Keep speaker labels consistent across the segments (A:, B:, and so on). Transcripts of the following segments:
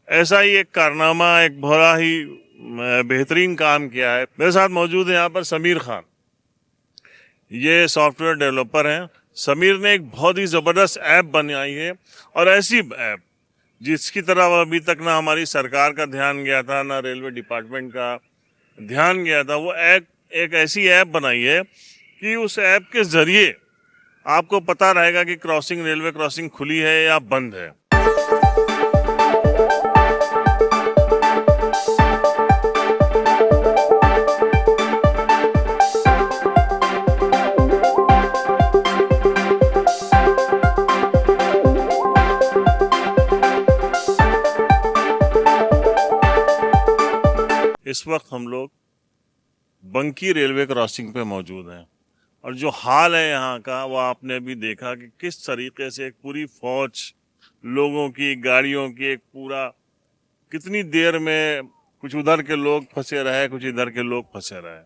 A: ऐसा ही एक कारनामा, एक बड़ा ही बेहतरीन काम किया है। मेरे साथ मौजूद है यहाँ पर समीर खान। ये सॉफ्टवेयर डेवलपर हैं। समीर ने एक बहुत ही ज़बरदस्त ऐप बनाई है, और ऐसी ऐप जिसकी तरफ अभी तक ना हमारी सरकार का ध्यान गया था, ना रेलवे डिपार्टमेंट का ध्यान गया था। वो एक ऐसी ऐप बनाई है कि उस ऐप के ज़रिए आपको पता रहेगा कि रेलवे क्रॉसिंग खुली है या बंद है। इस वक्त हम लोग बंकी रेलवे क्रॉसिंग पे मौजूद हैं, और जो हाल है यहाँ का वो आपने अभी देखा कि किस तरीके से एक पूरी फौज लोगों की, गाड़ियों की, एक पूरा कितनी देर में कुछ उधर के लोग फंसे रहे, कुछ इधर के लोग फंसे रहे।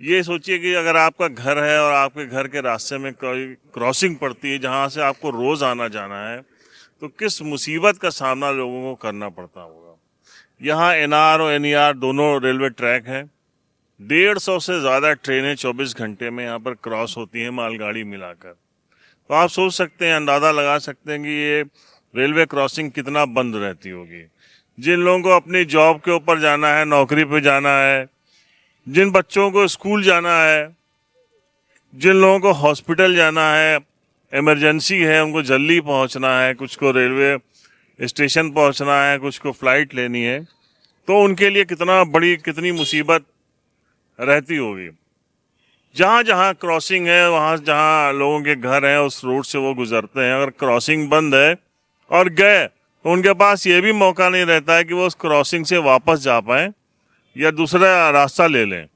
A: ये सोचिए कि अगर आपका घर है और आपके घर के रास्ते में कोई क्रॉसिंग पड़ती है जहाँ से आपको रोज आना जाना है, तो किस मुसीबत का सामना लोगों को करना पड़ता होगा। यहाँ एनआर और एनईआर दोनों रेलवे ट्रैक हैं। 150 से ज़्यादा ट्रेनें 24 घंटे में यहाँ पर क्रॉस होती हैं, मालगाड़ी मिलाकर। तो आप सोच सकते हैं, अंदाज़ा लगा सकते हैं कि ये रेलवे क्रॉसिंग कितना बंद रहती होगी। जिन लोगों को अपनी जॉब के ऊपर जाना है, नौकरी पे जाना है, जिन बच्चों को स्कूल जाना है, जिन लोगों को हॉस्पिटल जाना है, इमरजेंसी है, उनको जल्दी पहुंचना है, कुछ को रेलवे स्टेशन पहुंचना है, कुछ को फ्लाइट लेनी है, तो उनके लिए कितनी मुसीबत रहती होगी। जहाँ जहाँ क्रॉसिंग है, वहाँ जहाँ लोगों के घर हैं, उस रोड से वो गुजरते हैं। अगर क्रॉसिंग बंद है और गए, तो उनके पास ये भी मौका नहीं रहता है कि वो उस क्रॉसिंग से वापस जा पाएँ या दूसरा रास्ता ले लें।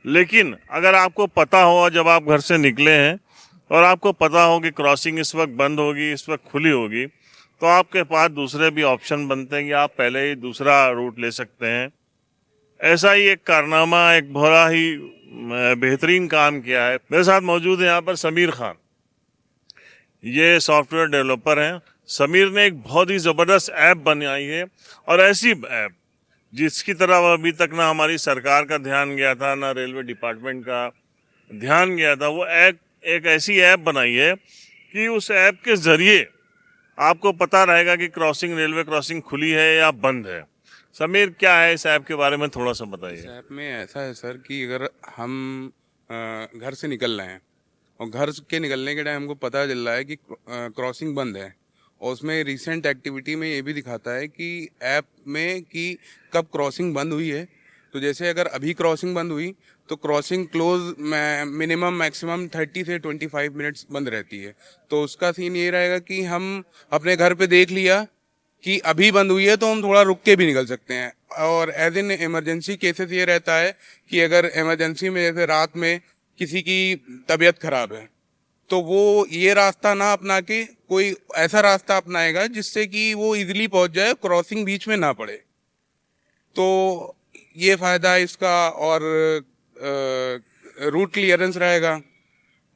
A: लेकिन अगर आपको पता हो, जब आप घर से निकले हैं और आपको पता हो कि क्रॉसिंग इस वक्त बंद होगी, इस वक्त खुली होगी, तो आपके पास दूसरे भी ऑप्शन बनते हैं कि आप पहले ही दूसरा रूट ले सकते हैं। ऐसा ही एक कारनामा, एक बड़ा ही बेहतरीन काम किया है। मेरे साथ मौजूद है यहाँ पर समीर खान। ये सॉफ्टवेयर डेवलपर हैं। समीर ने एक बहुत ही ज़बरदस्त ऐप बनाई है, और ऐसी ऐप जिसकी तरफ अभी तक ना हमारी सरकार का ध्यान गया था, ना रेलवे डिपार्टमेंट का ध्यान गया था। वो एक ऐसी ऐप बनाई है कि उस ऐप के ज़रिए आपको पता रहेगा कि रेलवे क्रॉसिंग खुली है या बंद है। समीर, क्या है इस ऐप के बारे में थोड़ा सा बताइए।
B: इस ऐप में ऐसा है सर कि अगर हम घर से निकल रहे हैं और घर के निकलने के टाइम हमको पता चल रहा है कि क्रॉसिंग बंद है, और उसमें रिसेंट एक्टिविटी में ये भी दिखाता है कि ऐप में कि कब क्रॉसिंग बंद हुई है। तो जैसे अगर अभी क्रॉसिंग बंद हुई तो क्रॉसिंग क्लोज मिनिमम मैक्सिमम 30 से 25 मिनट्स बंद रहती है। तो उसका सीन ये रहेगा कि हम अपने घर पे देख लिया कि अभी बंद हुई है तो हम थोड़ा रुक के भी निकल सकते हैं। और एज इन इमरजेंसी केसेस ये रहता है कि अगर इमरजेंसी में जैसे रात में किसी की तबीयत खराब है, तो वो ये रास्ता ना अपना के कोई ऐसा रास्ता अपनाएगा जिससे कि वो इजीली पहुंच जाए, क्रॉसिंग बीच में ना पड़े। तो ये फायदा है इसका। और रूट क्लियरेंस रहेगा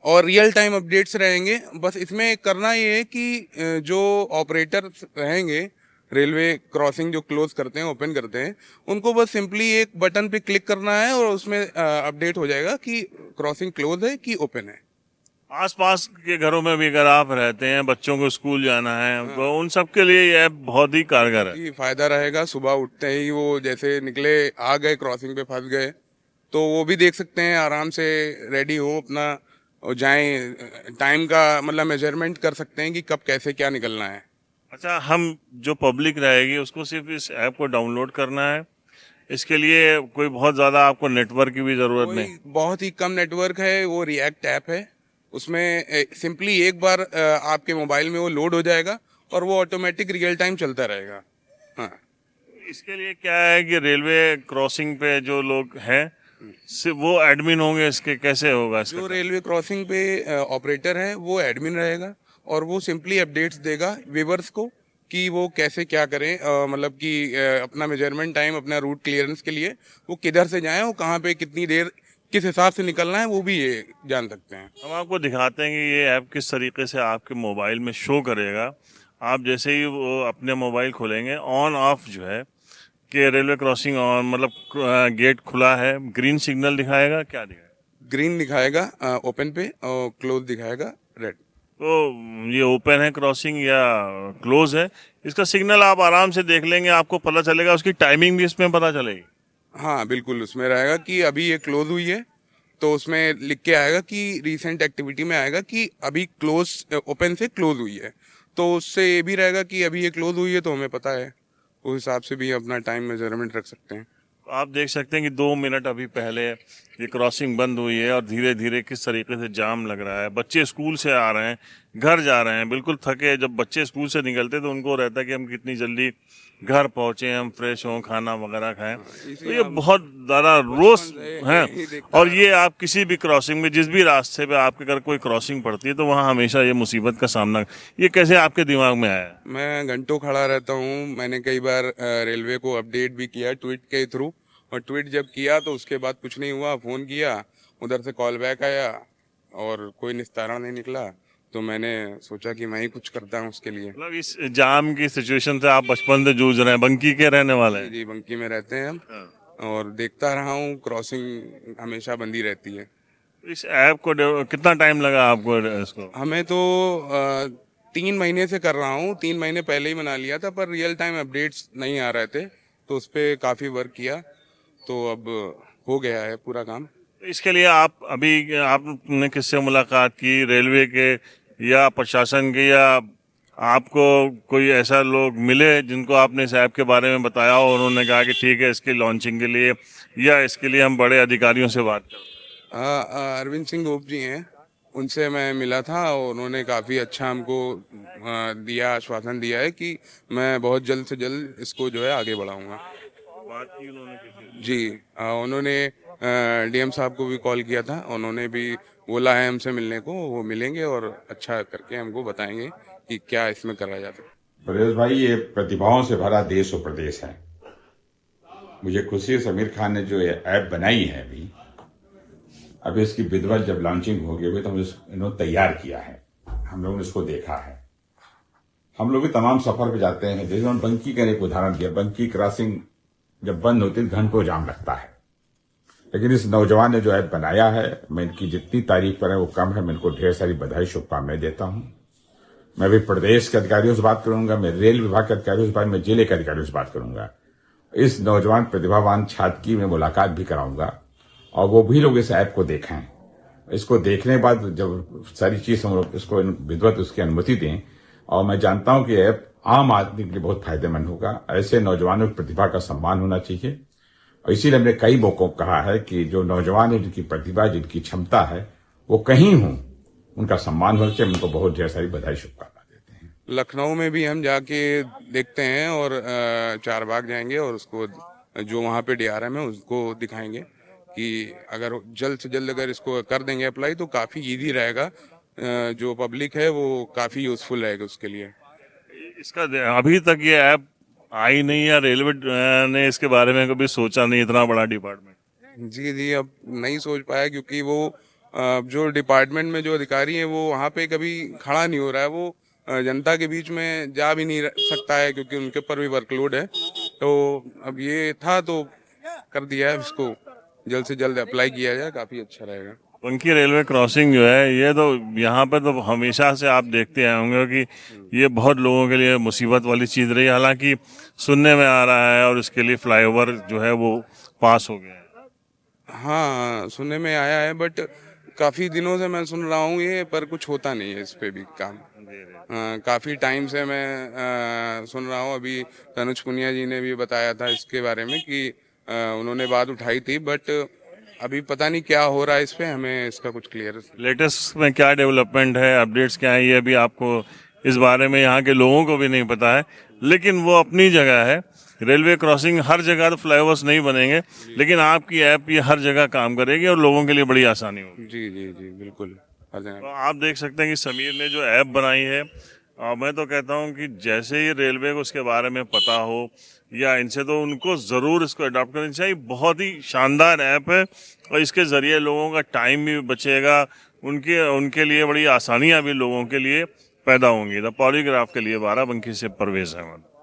B: और रियल टाइम अपडेट्स रहेंगे। बस इसमें करना ये है कि जो ऑपरेटर रहेंगे, रेलवे क्रॉसिंग जो क्लोज करते हैं, ओपन करते हैं, उनको बस सिंपली एक बटन पे क्लिक करना है और उसमें अपडेट हो जाएगा कि क्रॉसिंग क्लोज है कि ओपन है।
A: आसपास के घरों में भी अगर आप रहते हैं, बच्चों को स्कूल जाना है, तो उन सब के लिए ये ऐप बहुत ही कारगर है।
B: ये फायदा रहेगा। सुबह उठते ही वो जैसे निकले, आ गए, क्रॉसिंग पे फंस गए, तो वो भी देख सकते हैं, आराम से रेडी हो अपना और जाएं। टाइम का मतलब मेजरमेंट कर सकते हैं कि कब कैसे क्या निकलना है।
A: अच्छा, हम जो पब्लिक रहेगी उसको सिर्फ इस ऐप को डाउनलोड करना है? इसके लिए कोई बहुत ज़्यादा आपको नेटवर्क की भी ज़रूरत नहीं?
B: कोई बहुत ही कम नेटवर्क है। वो रिएक्ट ऐप है, उसमें सिंपली एक बार आपके मोबाइल में वो लोड हो जाएगा और वो ऑटोमेटिक रियल टाइम चलता रहेगा। हाँ,
A: इसके लिए क्या है कि रेलवे क्रॉसिंग पे जो लोग हैं, सिर्फ वो एडमिन होंगे? इसके कैसे होगा इसका?
B: जो रेलवे क्रॉसिंग पे ऑपरेटर है वो एडमिन रहेगा और वो सिंपली अपडेट्स देगा व्यूवर्स को कि वो कैसे क्या करें। मतलब कि अपना मेजरमेंट टाइम, अपना रूट क्लियरेंस के लिए वो किधर से जाएं, वो कहाँ पे कितनी देर किस हिसाब से निकलना है, वो भी ये जान सकते हैं।
A: हम आपको दिखाते हैं कि ये ऐप किस तरीके से आपके मोबाइल में शो करेगा। आप जैसे ही वो अपने मोबाइल खोलेंगे, ऑन ऑफ जो है कि रेलवे क्रॉसिंग ऑन, मतलब गेट खुला है, ग्रीन सिग्नल दिखाएगा, क्या दिखाएगा?
B: ग्रीन दिखाएगा ओपन पे और क्लोज दिखाएगा रेड।
A: तो ये ओपन है क्रॉसिंग या क्लोज है, इसका सिग्नल आप आराम से देख लेंगे, आपको पता चलेगा, उसकी टाइमिंग भी इसमें पता चलेगी।
B: हाँ बिल्कुल, उसमें रहेगा कि अभी ये क्लोज हुई है, तो उसमें लिख के आएगा कि रीसेंट एक्टिविटी में आएगा कि अभी क्लोज, ओपन से क्लोज हुई है। तो उससे ये भी रहेगा कि अभी ये क्लोज हुई है, तो हमें पता है, उस हिसाब से भी अपना टाइम मेजरमेंट रख सकते हैं।
A: आप देख सकते हैं कि 2 मिनट अभी पहले ये क्रॉसिंग बंद हुई है और धीरे धीरे किस तरीके से जाम लग रहा है। बच्चे स्कूल से आ रहे हैं, घर जा रहे हैं, बिल्कुल थके। जब बच्चे स्कूल से निकलते तो उनको रहता है कि हम कितनी जल्दी घर पहुंचे, हम फ्रेश हों, खाना वगैरह खाएं। तो ये बहुत ज़्यादा रोज है। और ये आप किसी भी क्रॉसिंग में, जिस भी रास्ते पे आपके अगर कोई क्रॉसिंग पड़ती है तो वहाँ हमेशा ये मुसीबत का सामना, ये कैसे आपके दिमाग में आया?
B: मैं घंटों खड़ा रहता हूँ। मैंने कई बार रेलवे को अपडेट भी किया ट्वीट के थ्रू, और ट्वीट जब किया तो उसके बाद कुछ नहीं हुआ। फ़ोन किया, उधर से कॉल बैक आया और कोई निस्तारण नहीं निकला। तो मैंने सोचा कि मैं ही कुछ करता हूँ उसके लिए।
A: मतलब इस जाम की सिचुएशन से आप बचपन से जूझ रहे हैं, बंकी के रहने वाले हैं।
B: जी, बंकी में रहते हैं हम,
A: हाँ।
B: और देखता रहा हूँ क्रॉसिंग हमेशा बंदी रहती है।
A: इस ऐप को कितना टाइम लगा आपको इसको?
B: हमें तो 3 महीने से कर रहा हूँ। 3 महीने पहले ही बना लिया था, पर रियल टाइम अपडेट्स नहीं आ रहे थे, तो उस पर काफ़ी वर्क किया, तो अब हो गया है पूरा काम।
A: इसके लिए आप अभी आपने किससे मुलाकात की, रेलवे के या प्रशासन के, या आपको कोई ऐसा लोग मिले जिनको आपने इस ऐप के बारे में बताया और उन्होंने कहा कि ठीक है, इसकी लॉन्चिंग के लिए या इसके लिए हम बड़े अधिकारियों से बात करें?
B: अरविंद सिंह गोप जी हैं, उनसे मैं मिला था और उन्होंने काफ़ी अच्छा हमको आश्वासन दिया है कि मैं बहुत जल्द से जल्द इसको जो है आगे बढ़ाऊंगा।
A: बात की उन्होंने किसी?
B: जी, उन्होंने डीएम साहब को भी कॉल किया था, उन्होंने भी बोला है हमसे मिलने को, वो मिलेंगे और अच्छा करके हमको बताएंगे कि क्या इसमें करा जाता है।
C: परेश भाई, ये प्रतिभाओं से भरा देश और प्रदेश है। मुझे खुशी है समीर खान ने जो ये ऐप बनाई है अभी इसकी विधिवत जब लॉन्चिंग होगी अभी तो इन्होंने तैयार किया है, हम लोगों ने इसको देखा है। हम लोग भी तमाम सफर पे जाते हैं, जैसे उन्होंने बंकी का एक उदाहरण दिया। बंकी क्रॉसिंग जब बंद होती है घंटों जाम लगता है, लेकिन इस नौजवान ने जो ऐप बनाया है, मैं इनकी जितनी तारीफ करें वो कम है। मैं इनको ढेर सारी बधाई शुभकामनाएं देता हूं। मैं भी प्रदेश के अधिकारियों से बात करूंगा, मैं रेल विभाग के अधिकारियों से बात, मैं जिले के अधिकारियों से बात करूंगा। इस नौजवान प्रतिभावान छात्र की मैं मुलाकात भी कराऊंगा और वो भी लोग इस ऐप को देखें। इसको देखने के बाद जब सारी चीज हम लोग इसको विधिवत उसकी अनुमति दें, और मैं जानता हूं कि ऐप आम आदमी के लिए बहुत फायदेमंद होगा। ऐसे नौजवानों की प्रतिभा का सम्मान होना चाहिए, और इसीलिए हमने कई मौकों को कहा है कि जो नौजवान है, जिनकी प्रतिभा, जिनकी क्षमता है, वो कहीं हों, उनका सम्मान होना चाहिए। उनको बहुत ढेर सारी बधाई शुभकामनाएं देते हैं।
B: लखनऊ में भी हम जाके देखते हैं और चारबाग जाएंगे और उसको जो वहाँ पे डीआरएम है उसको दिखाएंगे कि अगर जल्द से जल्द अगर इसको कर देंगे अप्लाई तो काफ़ी इजी रहेगा। जो पब्लिक है वो काफ़ी यूजफुल रहेगा उसके लिए।
A: इसका अभी तक ये ऐप आई नहीं, या रेलवे ने इसके बारे में कभी सोचा नहीं, इतना बड़ा डिपार्टमेंट?
B: जी जी, अब नहीं सोच पाया क्योंकि वो जो डिपार्टमेंट में जो अधिकारी है वो वहाँ पे कभी खड़ा नहीं हो रहा है। वो जनता के बीच में जा भी नहीं सकता है क्योंकि उनके ऊपर भी वर्कलोड है। तो अब ये था तो कर दिया है, इसको जल्द से जल्द अप्लाई किया जाए, काफ़ी अच्छा रहेगा।
A: बंकी रेलवे क्रॉसिंग जो है, ये तो यहाँ पे तो हमेशा से आप देखते आए होंगे कि ये बहुत लोगों के लिए मुसीबत वाली चीज़ रही। हालांकि सुनने में आ रहा है और इसके लिए फ्लाईओवर जो है वो पास हो गया है।
B: हाँ, सुनने में आया है, बट काफ़ी दिनों से मैं सुन रहा हूँ ये, पर कुछ होता नहीं है इस पे भी काम। काफ़ी टाइम से मैं सुन रहा हूँ। अभी तनुज पुनिया जी ने भी बताया था इसके बारे में कि उन्होंने बात उठाई थी, बट अभी पता नहीं क्या हो रहा है इस पे, हमें इसका कुछ क्लियर।
A: लेटेस्ट में क्या डेवलपमेंट है, अपडेट्स क्या है, ये अभी आपको इस बारे में यहाँ के लोगों को भी नहीं पता है। लेकिन वो अपनी जगह है, रेलवे क्रॉसिंग हर जगह तो फ्लाईओवर्स नहीं बनेंगे, लेकिन आपकी ऐप ये हर जगह काम करेगी और लोगों के लिए बड़ी आसानी होगी।
B: जी जी जी, बिल्कुल हर जगह।
A: तो आप देख सकते हैं कि समीर ने जो ऐप बनाई है, मैं तो कहता हूं कि जैसे ही रेलवे को उसके बारे में पता हो या इनसे, तो उनको ज़रूर इसको अडॉप्ट करनी चाहिए। बहुत ही शानदार ऐप है और इसके ज़रिए लोगों का टाइम भी बचेगा, उनके लिए बड़ी आसानियां भी लोगों के लिए पैदा होंगी। द पॉलीग्राफ के लिए बाराबंकी से परवेज अहमद।